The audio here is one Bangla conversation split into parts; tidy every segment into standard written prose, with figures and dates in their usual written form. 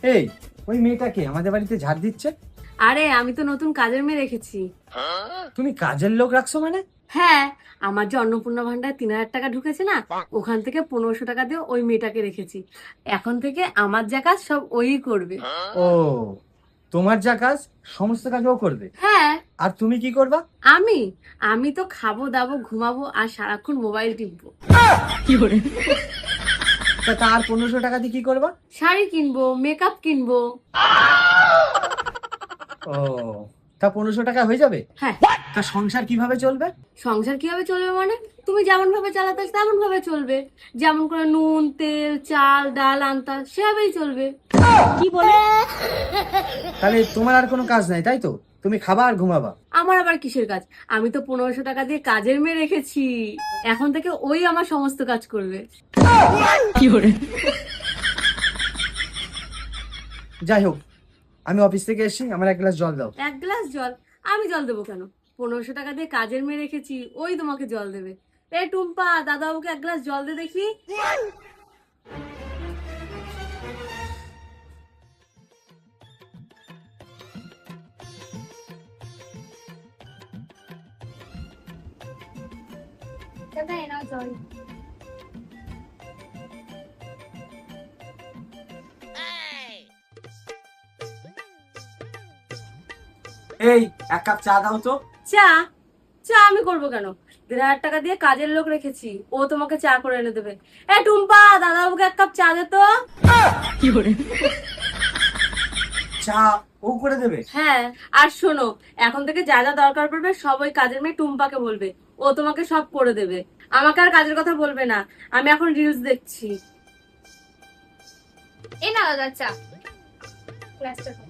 এই, ওই মেয়েটাকে আমাদের বাড়িতে ঝাড় দিচ্ছে। আরে আমি তো নতুন কাজের মেয়ে রেখেছি। তুমি কাজের লোক রাখছো মানে? হ্যাঁ, আমার যে অন্নপূর্ণা ভান্ডার 3,000 টাকা ঢুকেছে না, ওখান থেকে 1500 টাকা দিয়ে ওই মেয়েটাকে রেখেছি। এখন থেকে আমার যা কাজ সব ওই করবে। ও, তোমার যা কাজ সমস্ত কাজ ও করবে, হ্যাঁ। আর তুমি কি করবা? আমি আমি তো খাবো দাবো ঘুমাবো আর সারাক্ষণ মোবাইল টিপবো। তা তার 1500 টাকা দিয়ে কি করবা? শাড়ি কিনবো, মেকআপ কিনবো। ও, তা 1500 টাকা হয়ে যাবে? হ্যাঁ। তা সংসার কিভাবে চলবে? সংসার কিভাবে চলবে মানে, তুমি যেমন ভাবে চালাতে তেমন ভাবে চলবে। যেমন করে নুন তেল চাল ডাল আনতা সেভাবেই চলবে। কি বলে? তাহলে তোমার আর কোনো কাজ নাই, তাই তো? তুমি খাবা আর ঘুমাবা। আমার আবার কিসের কাজ? আমি তো 1500 টাকা দিয়ে কাজের মেয়ে রেখেছি। এখন থেকে ওই আমার সমস্ত কাজ করবে। যাই হোক, আমি অফিস থেকে এসেছি, আমার এক গ্লাস জল দাও। 1 গ্লাস জল? আমি জল দেবো কেন? 1500 টাকা দিয়ে কাজের মেয়ে রেখেছি, ওই তোমাকে জল দেবে। এ টুম্পা, দাদাবাবুকে 1 গ্লাস জল দে দেখি। দাদা এ নাও জল। এই, এক কাপ চা দাও তো। চা? চা আমি করবো কেন? 1,500 টাকা দিয়ে কাজের লোক রেখেছি, ও তোমাকে চা করে এনে দেবে। এ টুম্পা, দাদাবাবুকে 1 কাপ চা দে তো। চা ও করে দেবে? হ্যাঁ, আর শোনো, এখন থেকে যা যা দরকার পড়বে সব ওই কাজের মেয়ে টুম্পাকে বলবে, ও তোমাকে সব করে দেবে। আমাকে আর কাজের কথা বলবে না, আমি এখন রিলস দেখছি। এ না দাদা চা গ্লাসটা দাও।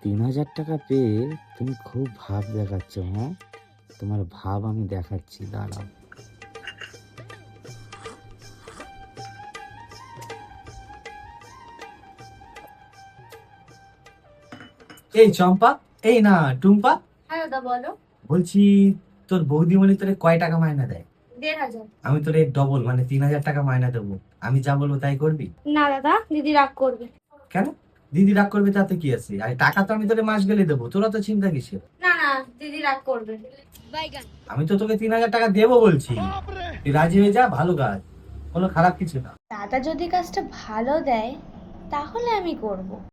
3,000 টাকা পেয়ে তুমি খুব ভাব দেখাচ্ছ। হ্যাঁ, তোমার ভাব আমি দেখাচ্ছি, দাঁড়াও। এই চম্পা, এই না টুম্পা, হ্যাঁ দাদা বলো। বলছি তোর বৌদিমণি তোরে কয় টাকা মায়না দেয়? 1,500। আমি তোরে ডবল মানে 3000 টাকা মায়না দেবো। আমি যা বলবো তাই করবি? না দাদা, দিদি রাগ করবে। কেন? দিদি রাগ করবে তাতে কি আছে? আরে টাকা তো আমি তোরে মাস গেলে দেবো, তোরা তো চিন্তা কিসের? না না, দিদি রাগ করবে। আমি তো তোকে 3000 টাকা দেবো বলছি, তুই রাজি হয়ে যা, ভালো কাজ, কোনো খারাপ কিছু না। দাদা যদি কাজটা ভালো দেয় তাহলে আমি করব।